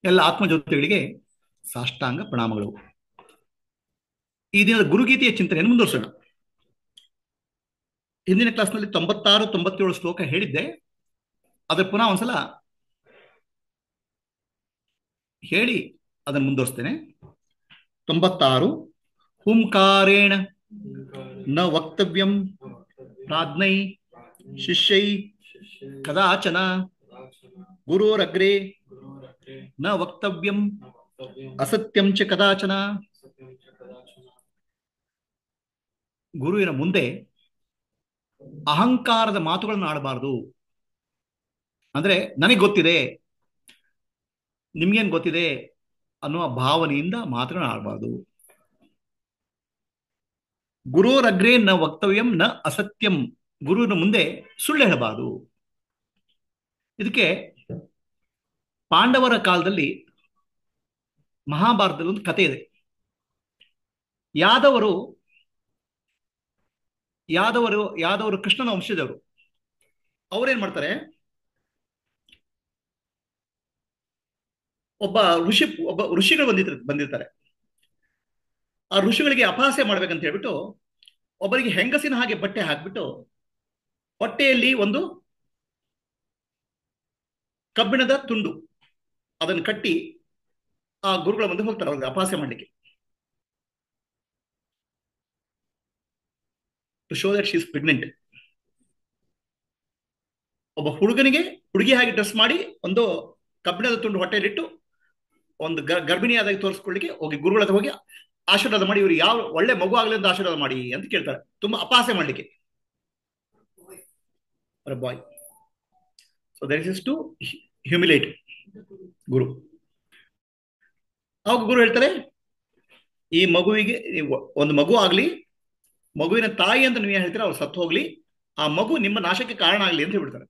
ಎಲ್ಲ ಆತ್ಮಜ್ಯೋತಿಗಳಿಗೆ ಸಾಷ್ಟಾಂಗ ಪ್ರಣಾಮಗಳು. ಈ ದಿನದ ಗುರುಗೀತೆಯ ಚಿಂತನೆಯನ್ನು ಮುಂದುವರಿಸೋಣ. ಹಿಂದಿನ ಕ್ಲಾಸ್ನಲ್ಲಿ 96, 97 ಶ್ಲೋಕ ಹೇಳಿದ್ದೆ. ಅದ್ರ ಪುನಃ ಒಂದ್ಸಲ ಹೇಳಿ ಅದನ್ನು ಮುಂದುವರಿಸ್ತೇನೆ. 96. ಹುಂಕಾರೇಣ ನ ವಕ್ತವ್ಯಂ ಪ್ರಾಜ್ಞೈ ಶಿಷ್ಯೈ ಕದಾಚನ ಗುರೋರಗ್ರೆ ನ ವಕ್ತವ್ಯಂ ಅಸತ್ಯಂ ಚ ಕದಾಚನ. ಗುರುವಿನ ಮುಂದೆ ಅಹಂಕಾರದ ಮಾತುಗಳನ್ನು ಆಡಬಾರದು. ಅಂದ್ರೆ ನನಗೆ ಗೊತ್ತಿದೆ, ನಿಮ್ಗೇನ್ ಗೊತ್ತಿದೆ ಅನ್ನುವ ಭಾವನೆಯಿಂದ ಮಾತುಗಳನ್ನು ಆಡಬಾರದು. ಗುರೋರಗ್ರೆ ನ ವಕ್ತವ್ಯಂ ನ ಅಸತ್ಯಂ, ಗುರುವಿನ ಮುಂದೆ ಸುಳ್ಳು ಹೇಳಬಾರದು. ಇದಕ್ಕೆ ಪಾಂಡವರ ಕಾಲದಲ್ಲಿ ಮಹಾಭಾರತದಲ್ಲಿ ಒಂದು ಕಥೆ ಇದೆ. ಯಾದವರು ಯಾದವರು ಯಾದವರು ಕೃಷ್ಣನ ವಂಶದವರು. ಅವ್ರೇನ್ ಮಾಡ್ತಾರೆ, ಒಬ್ಬ ಋಷಿಗಳು ಬಂದಿರ್ತಾರೆ. ಆ ಋಷಿಗಳಿಗೆ ಅಪಹಾಸ್ಯ ಮಾಡ್ಬೇಕಂತ ಹೇಳ್ಬಿಟ್ಟು ಒಬ್ಬರಿಗೆ ಹೆಂಗಸಿನ ಹಾಗೆ ಬಟ್ಟೆ ಹಾಕ್ಬಿಟ್ಟು ಹೊಟ್ಟೆಯಲ್ಲಿ ಒಂದು ಕಬ್ಬಿಣದ ತುಂಡು ಅದನ್ನು ಕಟ್ಟಿ ಆ ಗುರುಗಳ ಮುಂದೆ ಹೋಗ್ತಾರೆ ಅವ್ರಿಗೆ ಅಪಹಾಸ್ಯ ಮಾಡ್ಲಿಕ್ಕೆ. To show that she is pregnant. ಒಬ್ಬ ಹುಡುಗನಿಗೆ ಹುಡುಗಿ ಹಾಗೆ ಡ್ರೆಸ್ ಮಾಡಿ ಒಂದು ಕಬ್ಬಿಣದ ತುಂಡು ಹೊಟ್ಟೆಯಲ್ಲಿಟ್ಟು ಒಂದು ಗರ್ಭಿಣಿಯಾದಾಗ ತೋರಿಸ್ಕೊಳ್ಳಿಕ್ಕೆ ಹೋಗಿ ಗುರುಗಳ ಹತ್ರ ಹೋಗಿ ಆಶೀರ್ವಾದ ಮಾಡಿ, ಇವ್ರು ಯಾವ ಒಳ್ಳೆ ಮಗು ಆಗಲಿ ಅಂತ ಆಶೀರ್ವಾದ ಮಾಡಿ ಅಂತ ಕೇಳ್ತಾರೆ, ತುಂಬಾ ಅಪಹಾಸ್ಯ ಮಾಡ್ಲಿಕ್ಕೆ. ಬಾಯ್. ಸೊ ದಟ್ ಇಸ್ ಟು ಹ್ಯೂಮಿಲೇಟ್ ಗುರು. ಅವಾಗ ಗುರು ಹೇಳ್ತಾರೆ, ಈ ಮಗುವಿಗೆ ಒಂದು ಮಗು ಆಗ್ಲಿ, ಮಗುವಿನ ತಾಯಿ ಅಂತ ನೀವು ಹೇಳ್ತೀರಾ ಅವ್ರು ಸತ್ತು ಹೋಗ್ಲಿ, ಆ ಮಗು ನಿಮ್ಮ ನಾಶಕ್ಕೆ ಕಾರಣ ಆಗ್ಲಿ ಅಂತ ಹೇಳ್ಬಿಡ್ತಾರೆ.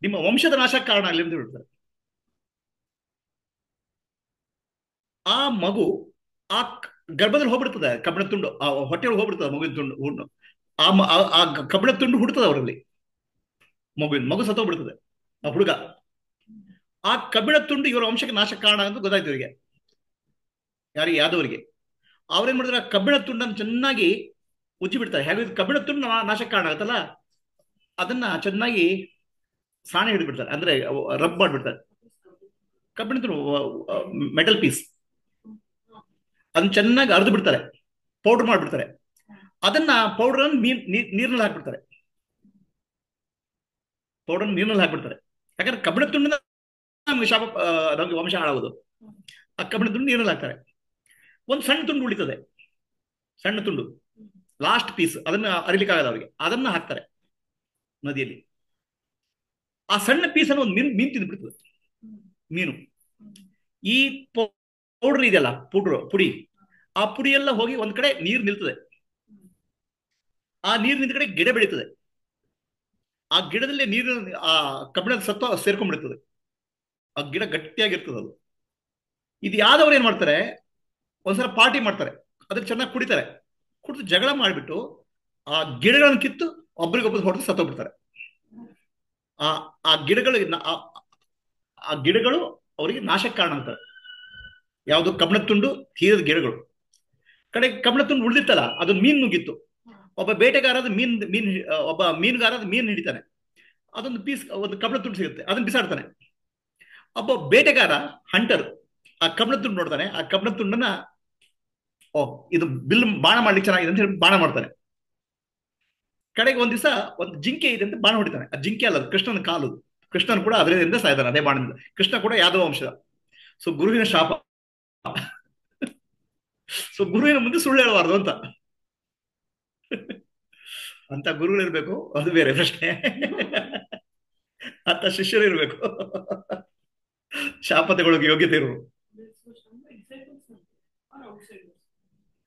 ನಿಮ್ಮ ವಂಶದ ನಾಶಕ್ಕೆ ಕಾರಣ ಆಗ್ಲಿ ಅಂತ ಹೇಳ್ಬಿಡ್ತಾರೆ. ಆ ಮಗು ಆ ಗರ್ಭದಲ್ಲಿ ಹೋಗ್ಬಿಡ್ತದೆ, ಕಬ್ಬಿಣ ತುಂಡು ಆ ಹೊಟ್ಟೆಯೊಳಗೆ ಹೋಗ್ಬಿಡ್ತದೆ ಮಗುವಿನ ತುಂಡು. ಆ ಕಬ್ಬಿಣ ತುಂಡು ಹುಡ್ತದೆ ಅವರಲ್ಲಿ. ಮಗು ಸತ್ತೋಗ್ಬಿಡ್ತದೆ ಆ ಹುಡುಗ. ಆ ಕಬ್ಬಿಣ ತುಂಡು ಇವರ ವಂಶಕ್ಕೆ ನಾಶಕ್ಕೆ ಕಾರಣ ಅಂತ ಗೊತ್ತಾಯ್ತು ಇವರಿಗೆ, ಯಾರಿಗೆ ಯಾದವರಿಗೆ. ಅವ್ರೇನ್ ಮಾಡಿದ್ರೆ ಆ ಕಬ್ಬಿಣ ತುಂಡನ್ನು ಚೆನ್ನಾಗಿ ಉಜ್ಜಿ ಬಿಡ್ತಾರೆ. ಹೇಗೆ ಕಬ್ಬಿಣ ತುಂಡು ನಾಶಕ್ಕೆ ಕಾರಣ ಆಗುತ್ತಲ್ಲ, ಅದನ್ನ ಚೆನ್ನಾಗಿ ಸಾಣೆ ಹಿಡಿದು ಬಿಡ್ತಾರೆ, ಅಂದ್ರೆ ರಬ್ ಮಾಡ್ಬಿಡ್ತಾರೆ. ಕಬ್ಬಿಣ ತುಂಡು ಮೆಟಲ್ ಪೀಸ್ ಅದನ್ನ ಚೆನ್ನಾಗಿ ಅರ್ದು ಬಿಡ್ತಾರೆ, ಪೌಡರ್ ಮಾಡ್ಬಿಡ್ತಾರೆ. ಅದನ್ನ ಪೌಡರ್ ನೀರ್ನಲ್ಲಿ ಹಾಕ್ಬಿಡ್ತಾರೆ. ಪೌಡರ್ ನೀರ್ನಲ್ಲಿ ಹಾಕ್ಬಿಡ್ತಾರೆ. ಯಾಕಂದ್ರೆ ಕಬ್ಬಿಣ ತುಂಡಿನ ನಮ್ಗೆ ಶಾಪ, ನಮ್ಗೆ ವಂಶ ಹಾಳಾಗೋದು. ಆ ಕಬ್ಬಿಣ ತುಂಡು ನೀರಲ್ಲಿ ಹಾಕ್ತಾರೆ. ಒಂದು ಸಣ್ಣ ತುಂಡು ಉಳಿತದೆ, ಸಣ್ಣ ತುಂಡು, ಲಾಸ್ಟ್ ಪೀಸ್, ಅದನ್ನ ಅರಿಲಿಕ್ಕಾಗಲ್ಲ ಅವರಿಗೆ. ಅದನ್ನ ಹಾಕ್ತಾರೆ ನದಿಯಲ್ಲಿ. ಆ ಸಣ್ಣ ಪೀಸ್ ಅನ್ನು ಒಂದು ಮೀನು ತಿಂದ್ಬಿಡ್ತದೆ. ಮೀನು ಈ ಪೌಡರ್ ಇದೆಯಲ್ಲ, ಪುಡಿ, ಆ ಪುಡಿ ಎಲ್ಲ ಹೋಗಿ ಒಂದ್ ಕಡೆ ನೀರು ನಿಲ್ತದೆ. ಆ ನೀರು ನಿಂತ ಕಡೆ ಗಿಡ ಬೆಳೀತದೆ. ಆ ಗಿಡದಲ್ಲಿ ನೀರು ಆ ಕಬ್ಬಿಣದ ಸತ್ವ ಸೇರ್ಕೊಂಡ್ಬಿಡ್ತದೆ. ಆ ಗಿಡ ಗಟ್ಟಿಯಾಗಿರ್ತದೆ ಅದು. ಇದು ಯಾವ್ದವ್ರು ಏನ್ ಮಾಡ್ತಾರೆ, ಒಂದ್ಸಲ ಪಾರ್ಟಿ ಮಾಡ್ತಾರೆ, ಅದ್ರ ಚೆನ್ನಾಗಿ ಕುಡಿತಾರೆ. ಕುಡಿದು ಜಗಳ ಮಾಡಿಬಿಟ್ಟು ಆ ಗಿಡಗಳನ್ನು ಕಿತ್ತು ಒಬ್ರಿಗೊಬ್ಬರು ಹೊಡೆದು ಸತ್ತೋಗ್ಬಿಡ್ತಾರೆ. ಆ ಆ ಗಿಡಗಳು ಆ ಗಿಡಗಳು ಅವರಿಗೆ ನಾಶಕ್ಕೆ ಕಾರಣ ಅಂತಾರೆ. ಯಾವುದು ಕಬ್ಬಿಣ ತುಂಡು ತೀರದ ಗಿಡಗಳು. ಕಡೆ ಕಬ್ಬಿಣ ತುಂಡು ಉಳಿದಿತ್ತಲ್ಲ, ಅದು ಮೀನ್ ನುಗ್ಗಿತ್ತು. ಒಬ್ಬ ಬೇಟೆಗಾರದ ಒಬ್ಬ ಮೀನುಗಾರದ ಮೀನ್ ಹಿಡಿತಾನೆ. ಅದೊಂದು ಪೀಸ್, ಒಂದು ಕಬ್ಬಿಣ ತುಂಡು ಸಿಗುತ್ತೆ, ಅದನ್ನ ಬಿಸಾಡ್ತಾನೆ. ಒಬ್ಬ ಬೇಟೆಗಾರ ಹಂಟರ್ ಆ ಕಬ್ಬಿಣ ತುಂಡು ನೋಡ್ತಾನೆ. ಆ ಕಬ್ಬಿಣ ತುಂಡನ್ನ ಇದು ಬಿಲ್ ಬಾಣ ಮಾಡ್ಲಿಕ್ಕೆ ಚೆನ್ನಾಗಿದೆ ಅಂತ ಹೇಳಿ ಬಾಣ ಮಾಡ್ತಾನೆ. ಕಡೆಗೆ ಒಂದ್ ದಿವಸ ಒಂದು ಜಿಂಕೆ ಇದೆ ಅಂತ ಬಾಣ ಹೊಡಿತಾನೆ. ಆ ಜಿಂಕೆ ಅಲ್ಲ, ಕೃಷ್ಣನ ಕಾಲು. ಕೃಷ್ಣನ್ ಕೂಡ ಅದರಿಂದ ಸಾಯ್ತಾನೆ, ಅದೇ ಬಾಣದಿಂದ. ಕೃಷ್ಣ ಕೂಡ ಯಾದವ ವಂಶದ. ಸೊ ಗುರುವಿನ ಶಾಪ. ಸೊ ಗುರುವಿನ ಮುಂದೆ ಸುಳ್ಳು ಹೇಳಬಾರ್ದು ಅಂತ. ಅಂತ ಗುರುಗಳು ಇರ್ಬೇಕು, ಅದು ಬೇರೆ ಪ್ರಶ್ನೆ. ಅಂತ ಶಿಷ್ಯರು ಇರ್ಬೇಕು, ಶಾಪ ತಗೊಳ್ಳೋಕೆ ಯೋಗ್ಯತೆ ಇರೋರು.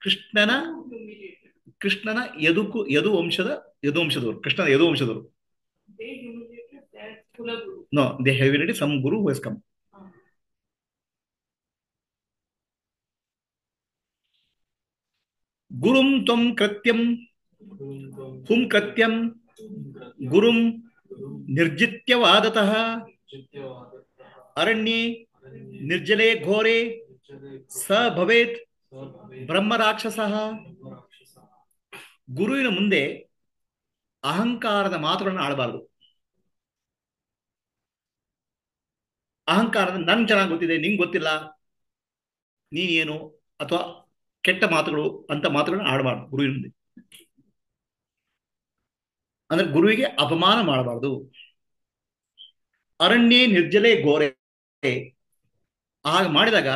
ಕೃಷ್ಣನ ಕೃಷ್ಣನ ಯದು ವಂಶದವರು. ಕೃಷ್ಣನ ಯದು ವಂಶದವರು. No, they have ready some guru who has come. ಗುರುಂ ತ್ವಂ ಕೃತ್ಯಂ ಹುಂ ಕೃತ್ಯಂ ಗುರುಂ ನಿರ್ಜಿತ್ಯವಾದತಃ ಅರಣ್ಯೇ ನಿರ್ಜಲೆ ಘೋರೆ ಸ ಭವೇತ್ ಬ್ರಹ್ಮ ರಾಕ್ಷಸ. ಗುರುವಿನ ಮುಂದೆ ಅಹಂಕಾರದ ಮಾತುಗಳನ್ನು ಆಡಬಾರದು. ಅಹಂಕಾರದ ನನ್ ಚೆನ್ನಾಗಿ ಗೊತ್ತಿದೆ, ನಿಂಗೆ ಗೊತ್ತಿಲ್ಲ, ನೀನೇನು, ಅಥವಾ ಕೆಟ್ಟ ಮಾತುಗಳು ಅಂತ ಮಾತುಗಳನ್ನು ಆಡಬಾರ್ದು ಗುರುವಿನ ಮುಂದೆ. ಅಂದ್ರೆ ಗುರುವಿಗೆ ಅಪಮಾನ ಮಾಡಬಾರದು. ಅರಣ್ಯೇ ನಿರ್ಜಲೆ ಘೋರೆ, ಹಾಗೆ ಮಾಡಿದಾಗ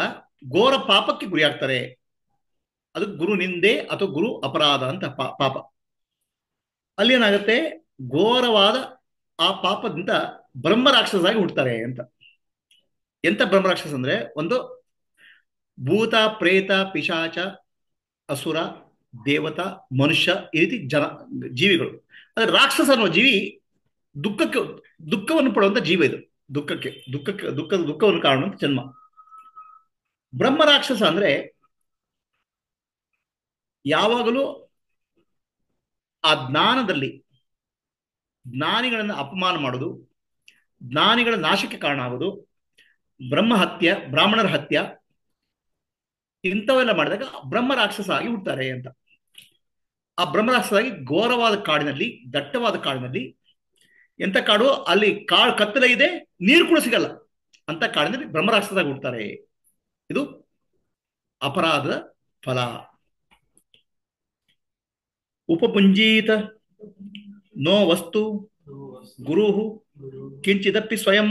ಘೋರ ಪಾಪಕ್ಕೆ ಗುರಿಯಾಗ್ತಾರೆ. ಅದು ಗುರು ನಿಂದೆ ಅಥವಾ ಗುರು ಅಪರಾಧ ಅಂತ ಪಾಪ. ಅಲ್ಲಿ ಏನಾಗುತ್ತೆ, ಘೋರವಾದ ಆ ಪಾಪದಿಂದ ಬ್ರಹ್ಮ ರಾಕ್ಷಸಾಗಿ ಹುಡ್ತಾರೆ ಅಂತ. ಎಂತ ಬ್ರಹ್ಮ ರಾಕ್ಷಸ ಅಂದ್ರೆ, ಒಂದು ಭೂತ ಪ್ರೇತ ಪಿಶಾಚ ಅಸುರ ದೇವತಾ ಮನುಷ್ಯ ಈ ರೀತಿ ಜೀವಿಗಳು. ಆದ್ರೆ ರಾಕ್ಷಸ ಅನ್ನುವ ಜೀವಿ ದುಃಖವನ್ನು ಪಡುವಂತ ಜೀವ. ಇದು ದುಃಖವನ್ನು ಕಾರಣುವಂತ ಜನ್ಮ. ಬ್ರಹ್ಮ ರಾಕ್ಷಸ ಅಂದ್ರೆ ಯಾವಾಗಲೂ ಆ ಜ್ಞಾನಿಗಳನ್ನು ಅಪಮಾನ ಮಾಡೋದು, ಜ್ಞಾನಿಗಳ ನಾಶಕ್ಕೆ ಕಾರಣ ಆಗೋದು, ಬ್ರಹ್ಮ ಹತ್ಯೆ, ಬ್ರಾಹ್ಮಣರ ಹತ್ಯೆ, ಇಂಥವೆಲ್ಲ ಮಾಡಿದಾಗ ಬ್ರಹ್ಮ ರಾಕ್ಷಸ ಆಗಿ ಹುಡ್ತಾರೆ ಅಂತ. ಆ ಬ್ರಹ್ಮ ರಾಕ್ಷಸಾಗಿ ಘೋರವಾದ ಕಾಡಿನಲ್ಲಿ, ದಟ್ಟವಾದ ಕಾಡಿನಲ್ಲಿ, ಎಂತ ಕಾಡು, ಅಲ್ಲಿ ಕಾಡು ಕತ್ತಲೆ ಇದೆ, ನೀರು ಕೂಡ ಸಿಗಲ್ಲ ಅಂತ ಕಾಡಿನಲ್ಲಿ ಬ್ರಹ್ಮ ರಾಕ್ಷಸಾಗಿ ಹುಡ್ತಾರೆ. ಇದು ಅಪರಾಧದ ಫಲ. ಉಪಪುಂಜೀತ ನೋ ವಸ್ತು ಗುರು ಕಿಂಚಿದಪ್ಪಿ ಸ್ವಯಂ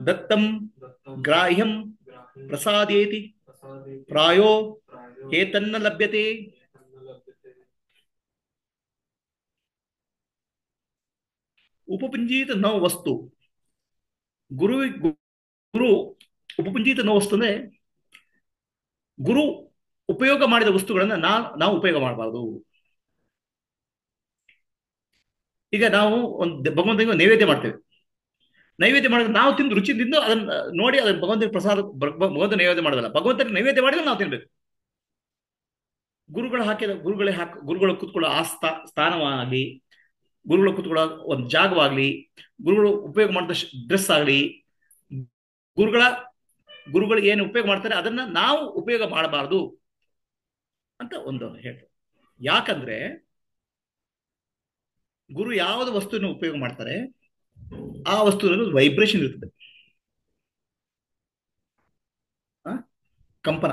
ದತ್ತಂ ಗ್ರಾಹ್ಯಂ ಪ್ರಸಾದೇತಿ ಪ್ರಾಯೋ ಹೇತನ್ನ ಲಭ್ಯತೆ. ಉಪಪುಂಜೀತ ನೋ ವಸ್ತು ಗುರು ಉಪಪುಂಜೀತ ನೋ ವಸ್ತು ಅಂದ್ರೆ ಗುರು ಉಪಯೋಗ ಮಾಡಿದ ವಸ್ತುಗಳನ್ನ ನಾವು ಉಪಯೋಗ ಮಾಡಬಾರದು. ಈಗ ನಾವು ಒಂದು ಭಗವಂತನಿಗೆ ನೈವೇದ್ಯ ಮಾಡ್ತೇವೆ. ನೈವೇದ್ಯ ಮಾಡಿದ್ರೆ ನಾವು ತಿಂದು ರುಚಿ ತಿಂದು ಅದನ್ನ ನೋಡಿ ಅದನ್ನ ಭಗವಂತನಿಗೆ ಪ್ರಸಾದ, ಭಗವಂತ ನೈವೇದ್ಯ ಮಾಡೋದಲ್ಲ, ಭಗವಂತನಿಗೆ ನೈವೇದ್ಯ ಮಾಡಿದ್ರೆ ನಾವು ತಿನ್ಬೇಕು. ಗುರುಗಳು ಕೂತ್ಕೊಳ್ಳೋ ಆ ಸ್ಥಾನವಾಗಲಿ, ಗುರುಗಳು ಕೂತ್ಕೊಳ್ಳೋ ಒಂದು ಜಾಗವಾಗ್ಲಿ, ಗುರುಗಳು ಉಪಯೋಗ ಮಾಡಿದ ಡ್ರೆಸ್ ಆಗಲಿ, ಗುರುಗಳು ಏನು ಉಪಯೋಗ ಮಾಡ್ತಾರೆ ಅದನ್ನ ನಾವು ಉಪಯೋಗ ಮಾಡಬಾರದು ಅಂತ ಒಂದು ಹೇಳ್ತಾರೆ. ಯಾಕಂದ್ರೆ ಗುರು ಯಾವ್ದು ವಸ್ತುವಿನ ಉಪಯೋಗ ಮಾಡ್ತಾರೆ ಆ ವಸ್ತುವಿನಲ್ಲಿ ವೈಬ್ರೇಷನ್ ಇರ್ತದೆ, ಕಂಪನ.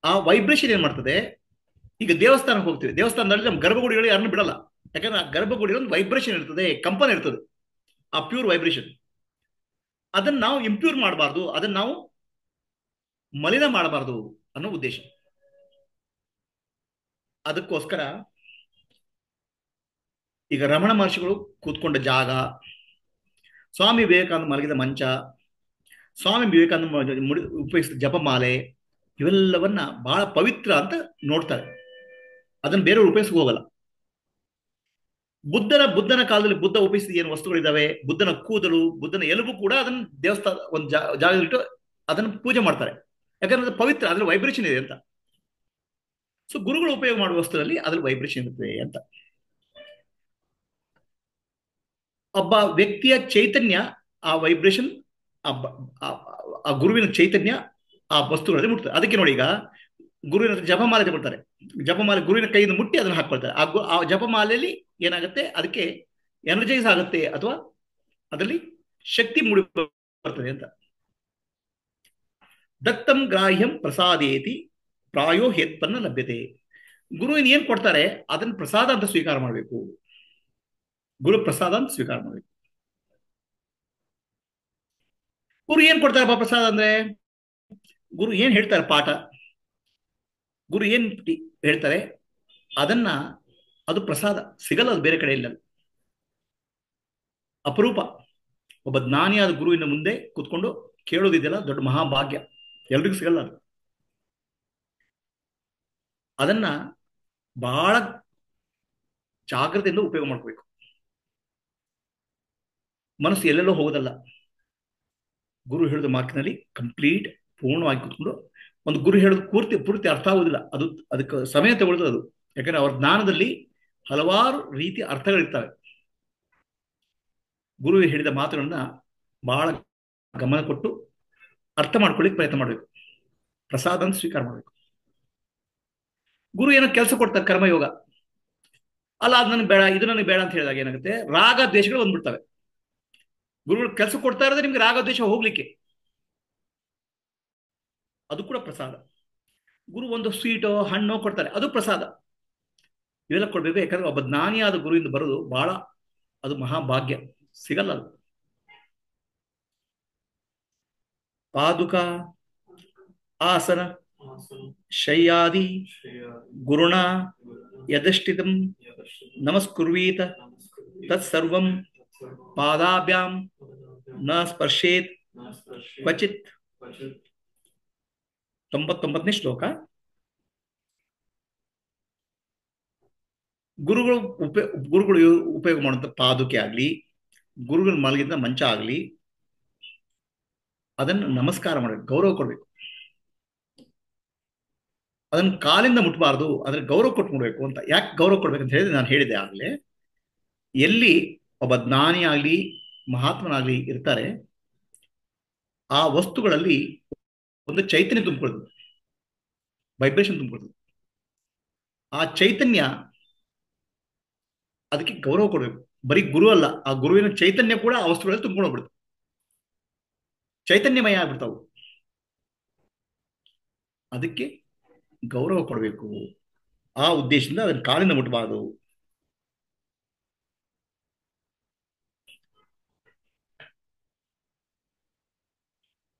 ಆ ವೈಬ್ರೇಷನ್ ಏನ್ ಮಾಡ್ತದೆ, ಈಗ ದೇವಸ್ಥಾನಕ್ಕೆ ಹೋಗ್ತೀವಿ, ದೇವಸ್ಥಾನದಲ್ಲಿ ನಮ್ಮ ಗರ್ಭಗುಡಿಗಳು ಯಾರನ್ನು ಬಿಡಲ್ಲ. ಯಾಕಂದ್ರೆ ಆ ಗರ್ಭಗುಡಿ ಒಂದು ವೈಬ್ರೇಷನ್ ಇರ್ತದೆ, ಕಂಪನ ಇರ್ತದೆ, ಆ ಪ್ಯೂರ್ ವೈಬ್ರೇಷನ್. ಅದನ್ನ ನಾವು ಇಂಪ್ಯೂರ್ ಮಾಡಬಾರ್ದು, ಅದನ್ನ ನಾವು ಮಲಿನ ಮಾಡಬಾರ್ದು ಅನ್ನೋ ಉದ್ದೇಶ. ಅದಕ್ಕೋಸ್ಕರ ಈಗ ರಮಣ ಮಹರ್ಷಿಗಳು ಕೂತ್ಕೊಂಡ ಜಾಗ, ಸ್ವಾಮಿ ವಿವೇಕಾನಂದ ಮಲಗಿದ ಮಂಚ, ಸ್ವಾಮಿ ವಿವೇಕಾನಂದ ಉಪಯೋಗಿಸಿದ ಜಪಮಾಲೆ, ಇವೆಲ್ಲವನ್ನ ಬಹಳ ಪವಿತ್ರ ಅಂತ ನೋಡ್ತಾರೆ. ಅದನ್ನ ಬೇರೆಯವರು ಉಪಯೋಗಿಸಿ ಹೋಗಲ್ಲ. ಬುದ್ಧನ ಕಾಲದಲ್ಲಿ ಬುದ್ಧ ಉಪಯೋಗಿಸಿದ ಏನು ವಸ್ತುಗಳಿದಾವೆ, ಬುದ್ಧನ ಕೂದಲು, ಬುದ್ಧನ ಎಲುಬು ಕೂಡ ಅದನ್ನ ದೇವಸ್ಥಾನ ಒಂದು ಜಾಗದಲ್ಲಿಟ್ಟು ಅದನ್ನು ಪೂಜೆ ಮಾಡ್ತಾರೆ. ಯಾಕಂದ್ರೆ ಅದು ಪವಿತ್ರ, ಅದ್ರ ವೈಬ್ರೇಷನ್ ಇದೆ ಅಂತ. ಸೊ ಗುರುಗಳು ಉಪಯೋಗ ಮಾಡುವ ವಸ್ತುದಲ್ಲಿ ಅದ್ರಲ್ಲಿ ವೈಬ್ರೇಷನ್ ಇರ್ತದೆ ಅಂತ. ಒಬ್ಬ ವ್ಯಕ್ತಿಯ ಚೈತನ್ಯ, ಆ ವೈಬ್ರೇಷನ್, ಆ ಗುರುವಿನ ಚೈತನ್ಯ ಆ ವಸ್ತುಗಳಲ್ಲಿ ಮುಟ್ತಾರೆ. ಅದಕ್ಕೆ ನೋಡಿ, ಈಗ ಗುರುವಿನ ಜಪಮಾಲೆ ತಗೊಳ್ತಾರೆ, ಜಪಮಾಲೆ ಗುರುವಿನ ಕೈಯಿಂದ ಮುಟ್ಟಿ ಅದನ್ನು ಹಾಕೊಳ್ತಾರೆ. ಆ ಜಪಮಾಲೆಯಲ್ಲಿ ಏನಾಗುತ್ತೆ, ಅದಕ್ಕೆ ಎನರ್ಜೈಸ್ ಆಗುತ್ತೆ ಅಥವಾ ಅದರಲ್ಲಿ ಶಕ್ತಿ ಮೂಡಿ ಬರ್ತದೆ ಅಂತ. ದತ್ತಂ ಗ್ರಾಹ್ಯಂ ಪ್ರಸಾದೇತಿ ಪ್ರಾಯೋ ಹೇತ್ಪನ್ನ ಲಭ್ಯತೆ. ಗುರುವಿನ ಏನ್ ಕೊಡ್ತಾರೆ ಅದನ್ನ ಪ್ರಸಾದ ಅಂತ ಸ್ವೀಕಾರ ಮಾಡಬೇಕು. ಗುರು ಪ್ರಸಾದ ಅಂತ ಸ್ವೀಕಾರ ಮಾಡಬೇಕು. ಗುರು ಏನ್ ಕೊಡ್ತಾರಪ್ಪ ಪ್ರಸಾದ ಅಂದ್ರೆ, ಗುರು ಏನ್ ಹೇಳ್ತಾರೆ ಪಾಠ, ಗುರು ಏನ್ ಹೇಳ್ತಾರೆ ಅದನ್ನ, ಅದು ಪ್ರಸಾದ, ಸಿಗಲ್ಲ ಅದು ಬೇರೆ ಕಡೆ ಇಲ್ಲ. ಅಪರೂಪ. ಒಬ್ಬ ಜ್ಞಾನಿಯಾದ ಗುರುವಿನ ಮುಂದೆ ಕೂತ್ಕೊಂಡು ಕೇಳೋದಿದೆಯಲ್ಲ, ದೊಡ್ಡ ಮಹಾಭಾಗ್ಯ, ಎಲ್ರಿಗೂ ಸಿಗಲ್ಲ ಅದು. ಅದನ್ನ ಬಹಳ ಜಾಗ್ರತೆಯಿಂದ ಉಪಯೋಗ ಮಾಡ್ಕೋಬೇಕು. ಮನಸ್ಸು ಎಲ್ಲೆಲ್ಲೋ ಹೋಗೋದಲ್ಲ. ಗುರು ಹೇಳಿದ ಮಾತಿನಲ್ಲಿ ಕಂಪ್ಲೀಟ್ ಪೂರ್ಣವಾಗಿ ಕೂತ್ಕೊಂಡು, ಒಂದು ಗುರು ಹೇಳೋದು ಪೂರ್ತಿ ಅರ್ಥ ಆಗೋದಿಲ್ಲ, ಅದಕ್ಕೆ ಸಮಯ ತಗೊಳ್ಳೋದು ಅದು. ಯಾಕಂದ್ರೆ ಅವ್ರ ಜ್ಞಾನದಲ್ಲಿ ಹಲವಾರು ರೀತಿಯ ಅರ್ಥಗಳಿರ್ತವೆ. ಗುರು ಹೇಳಿದ ಮಾತುಗಳನ್ನ ಬಹಳ ಗಮನ ಕೊಟ್ಟು ಅರ್ಥ ಮಾಡ್ಕೊಳ್ಳಿಕ್ಕೆ ಪ್ರಯತ್ನ ಮಾಡಬೇಕು. ಪ್ರಸಾದ ಅಂತ ಸ್ವೀಕಾರ ಮಾಡಬೇಕು. ಗುರು ಏನೋ ಕೆಲಸ ಕೊಡ್ತಾರೆ, ಕರ್ಮಯೋಗ. ಅಲ್ಲ, ಅದು ನನಗೆ ಬೇಡ, ಇದು ನನಗೆ ಬೇಡ ಅಂತ ಹೇಳಿದಾಗ ಏನಾಗುತ್ತೆ, ರಾಗ ದ್ವೇಷಗಳು ಬಂದ್ಬಿಡ್ತವೆ. ಗುರುಗಳು ಕೆಲಸ ಕೊಡ್ತಾ ಇರೋದೇ ನಿಮ್ಗೆ ರಾಗ ದ್ವೇಷ ಹೋಗ್ಲಿಕ್ಕೆ. ಅದು ಕೂಡ ಪ್ರಸಾದ. ಗುರು ಒಂದು ಸ್ವೀಟೋ ಹಣ್ಣೋ ಕೊಡ್ತಾರೆ, ಅದು ಪ್ರಸಾದ. ಇವೆಲ್ಲ ಕೊಡ್ಬೇಕು. ಯಾಕಂದ್ರೆ ಒಬ್ಬ ಜ್ಞಾನಿಯಾದ ಗುರುವಿಂದ ಬರೋದು ಬಹಳ, ಅದು ಮಹಾಭಾಗ್ಯ, ಸಿಗಲ್ಲ ಅದು. ಪಾದುಕ ಆಸನ ಶಯ್ಯಾದಿ ಗುರುಣ ಯದಷ್ಟಿತಂ ನಮಸ್ಕುರ್ವೀತ ತತ್ಸರ್ವಂ ಪಾದಾಭ್ಯಾಂ ನ ಸ್ಪರ್ಶೇತ್ ಕ್ವಚಿತ್. 99ನೇ ಶ್ಲೋಕ. ಗುರುಗಳು ಉಪಯೋಗ ಮಾಡುವಂತ ಪಾದುಕೆ ಆಗ್ಲಿ, ಗುರುಗಳು ಮಲಗಿದ ಮಂಚ ಆಗ್ಲಿ, ಅದನ್ನು ನಮಸ್ಕಾರ ಮಾಡಬೇಕು, ಗೌರವ ಕೊಡ್ಬೇಕು. ಅದನ್ನು ಕಾಲಿಂದ ಮುಟ್ಬಾರ್ದು, ಅದ್ರ ಗೌರವ ಕೊಟ್ಟು ಮುಡ್ಬೇಕು ಅಂತ. ಯಾಕೆ ಗೌರವ ಕೊಡ್ಬೇಕಂತ ಹೇಳಿದ್ರೆ, ನಾನು ಹೇಳಿದೆ ಆಗ್ಲೇ, ಎಲ್ಲಿ ಒಬ್ಬ ಜ್ಞಾನಿ ಆಗ್ಲಿ ಮಹಾತ್ಮನಾಗ್ಲಿ ಇರ್ತಾರೆ, ಆ ವಸ್ತುಗಳಲ್ಲಿ ಒಂದು ಚೈತನ್ಯ ತುಂಬಿಕೊಳ್ಳೋದು, ವೈಬ್ರೇಷನ್ ತುಂಬಿಕೊಳ್ಳೋದು. ಆ ಚೈತನ್ಯ, ಅದಕ್ಕೆ ಗೌರವ ಕೊಡ್ಬೇಕು. ಬರೀ ಗುರು ಅಲ್ಲ, ಆ ಗುರುವಿನ ಚೈತನ್ಯ ಕೂಡ ಆ ವಸ್ತುಗಳಲ್ಲಿ ತುಂಬಿಕೊಂಡು ಹೋಗ್ಬಿಡುತ್ತೆ, ಚೈತನ್ಯಮಯ ಆಗ್ಬಿಡ್ತಾವು. ಅದಕ್ಕೆ ಗೌರವ ಕೊಡಬೇಕು. ಆ ಉದ್ದೇಶದಿಂದ ಅದನ್ನ ಕಾಲಿಂದ ಮುಟ್ಟಬಾರದು.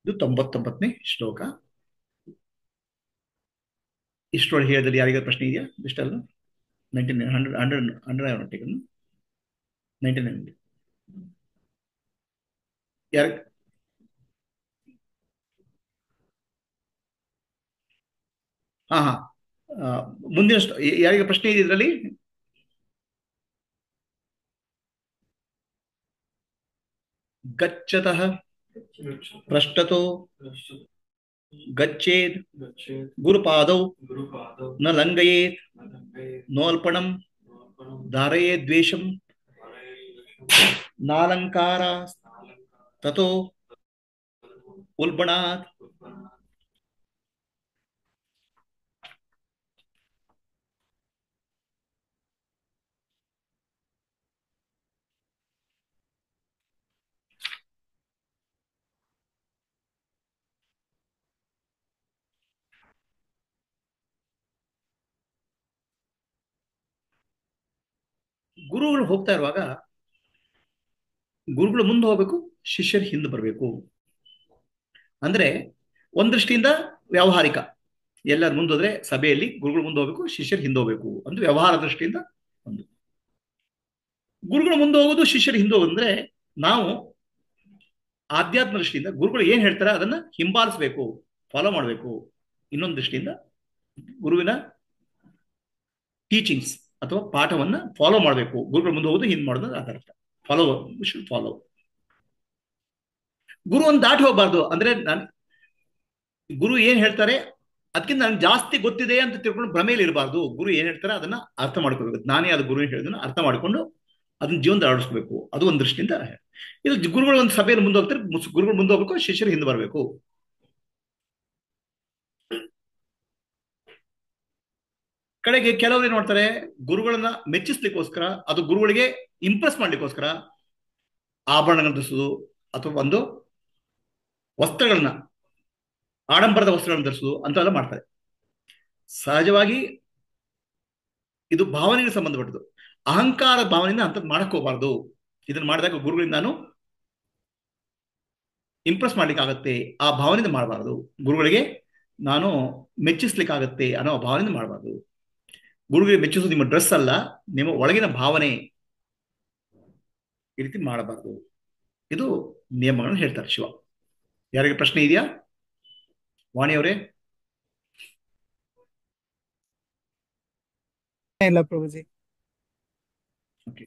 ಇದು 99ನೇ ಶ್ಲೋಕ. ಇಷ್ಟೊಳಗೆ ಹೇಳಿದಲ್ಲಿ ಯಾರಿಗಾದ್ರು ಪ್ರಶ್ನೆ ಇದೆಯಾ? ಇಷ್ಟಲ್ಲ, 99 ಯಾರ? ಹಾ ಹಾ. ಮುಂದಿನ ಯಾರಿಗೆ ಪ್ರಶ್ನೆ ಇದೆ ಇದರಲ್ಲಿ? ಗಚ್ಚತಃ ಪೃಷ್ಠತೋ ಗಚ್ಚೇದ್ ಗುರುಪಾದೌ ನ ಲಂಘಯೇತ್ ನೋಲ್ಪಣಂ ಧಾರಯೇದ್ ದ್ವೇಷಂ ನಾಲಂಕಾರ ತಥೋ ಉಲ್ಬಣಾತ್. ಗುರುಗಳು ಹೋಗ್ತಾ ಇರುವಾಗ ಗುರುಗಳು ಮುಂದೆ ಹೋಗ್ಬೇಕು, ಶಿಷ್ಯರು ಹಿಂದೆ ಬರಬೇಕು. ಅಂದ್ರೆ ಒಂದ್ ದೃಷ್ಟಿಯಿಂದ ವ್ಯಾವಹಾರಿಕ, ಎಲ್ಲರೂ ಮುಂದೋದ್ರೆ ಸಭೆಯಲ್ಲಿ ಗುರುಗಳು ಮುಂದೆ ಹೋಗ್ಬೇಕು, ಶಿಷ್ಯರು ಹಿಂದೆ ಹೋಗ್ಬೇಕು ಅಂತ ವ್ಯವಹಾರ ದೃಷ್ಟಿಯಿಂದ ಒಂದು. ಗುರುಗಳು ಮುಂದೆ ಹೋಗೋದು, ಶಿಷ್ಯರು ಹಿಂದೆ ಹೋಗೋದಂದ್ರೆ ನಾವು ಆಧ್ಯಾತ್ಮ ದೃಷ್ಟಿಯಿಂದ ಗುರುಗಳು ಏನ್ ಹೇಳ್ತಾರೆ ಅದನ್ನ ಹಿಂಬಾಲಿಸಬೇಕು, ಫಾಲೋ ಮಾಡಬೇಕು. ಇನ್ನೊಂದು ದೃಷ್ಟಿಯಿಂದ ಗುರುವಿನ ಟೀಚಿಂಗ್ಸ್ ಅಥವಾ ಪಾಠವನ್ನ ಫಾಲೋ ಮಾಡಬೇಕು. ಗುರುಗಳು ಮುಂದೆ ಹೋಗೋದು, ಹಿಂದೆ ಮಾಡೋದು, ಅದರ ಅರ್ಥ ಫಾಲೋ, ಶುಡ್ ಫಾಲೋ. ಗುರು ಒಂದು ದಾಟಿ ಹೋಗಬಾರ್ದು. ಅಂದ್ರೆ ನಾನು ಗುರು ಏನ್ ಹೇಳ್ತಾರೆ ಅದಕ್ಕಿಂತ ನನ್ಗೆ ಜಾಸ್ತಿ ಗೊತ್ತಿದೆ ಅಂತ ತಿಳ್ಕೊಂಡು ಭ್ರಮೆಯಲ್ಲಿ ಇರಬಾರ್ದು. ಗುರು ಏನ್ ಹೇಳ್ತಾರೆ ಅದನ್ನ ಅರ್ಥ ಮಾಡ್ಕೋಬೇಕು. ನಾನೇ ಅದು ಗುರು ಹೇಳಿದನ್ನ ಅರ್ಥ ಮಾಡಿಕೊಂಡು ಅದನ್ನ ಜೀವನದಲ್ಲಿ ಅಳವಡಿಸ್ಬೇಕು. ಅದು ಒಂದು ದೃಷ್ಟಿಯಿಂದ. ಇದು ಗುರುಗಳು ಒಂದು ಸಭೆಯಲ್ಲಿ ಮುಂದೆ ಹೋಗ್ತಾರೆ, ಗುರುಗಳು ಮುಂದೆ ಹೋಗ್ಬೇಕು, ಶಿಷ್ಯರು ಹಿಂದೆ ಬರಬೇಕು. ಕಡೆಗೆ ಕೆಲವರು ಏನ್ ಮಾಡ್ತಾರೆ, ಗುರುಗಳನ್ನ ಮೆಚ್ಚಿಸ್ಲಿಕ್ಕೋಸ್ಕರ, ಅದು ಗುರುಗಳಿಗೆ ಇಂಪ್ರೆಸ್ ಮಾಡ್ಲಿಕ್ಕೋಸ್ಕರ ಆಭರಣಗಳನ್ನ ಧರಿಸುದು ಅಥವಾ ಒಂದು ವಸ್ತ್ರಗಳನ್ನ, ಆಡಂಬರದ ವಸ್ತ್ರಗಳನ್ನು ಧರಿಸುದು ಅಂತೆಲ್ಲ ಮಾಡ್ತಾರೆ. ಸಹಜವಾಗಿ ಇದು ಭಾವನೆಗೆ ಸಂಬಂಧಪಟ್ಟದ್ದು. ಅಹಂಕಾರ ಭಾವನೆಯಿಂದ ಅಂತದ್ ಮಾಡಕ್ ಹೋಗ್ಬಾರ್ದು. ಇದನ್ನ ಮಾಡಿದಾಗ ಗುರುಗಳಿಂದ ನಾನು ಇಂಪ್ರೆಸ್ ಮಾಡ್ಲಿಕ್ಕೆ ಆಗತ್ತೆ, ಆ ಭಾವನೆಯಿಂದ ಮಾಡಬಾರ್ದು. ಗುರುಗಳಿಗೆ ನಾನು ಮೆಚ್ಚಿಸ್ಲಿಕ್ಕಾಗತ್ತೆ ಅನ್ನೋ ಭಾವನೆಯಿಂದ ಮಾಡಬಾರ್ದು. ಗುರುಗಳಿಗೆ ಮೆಚ್ಚಿಸೋದು ನಿಮ್ಮ ಡ್ರೆಸ್ ಅಲ್ಲ, ನಿಮ್ಮ ಒಳಗಿನ ಭಾವನೆ. ಈ ರೀತಿ ಮಾಡಬಾರ್ದು. ಇದು ನಿಯಮಗಳನ್ನು ಹೇಳ್ತಾರೆ ಶಿವ. ಯಾರಿಗೆ ಪ್ರಶ್ನೆ ಇದೆಯಾ ವಾಣಿಯವರೇ? ಇಲ್ಲ ಪ್ರಭುಜಿ. ಓಕೆ.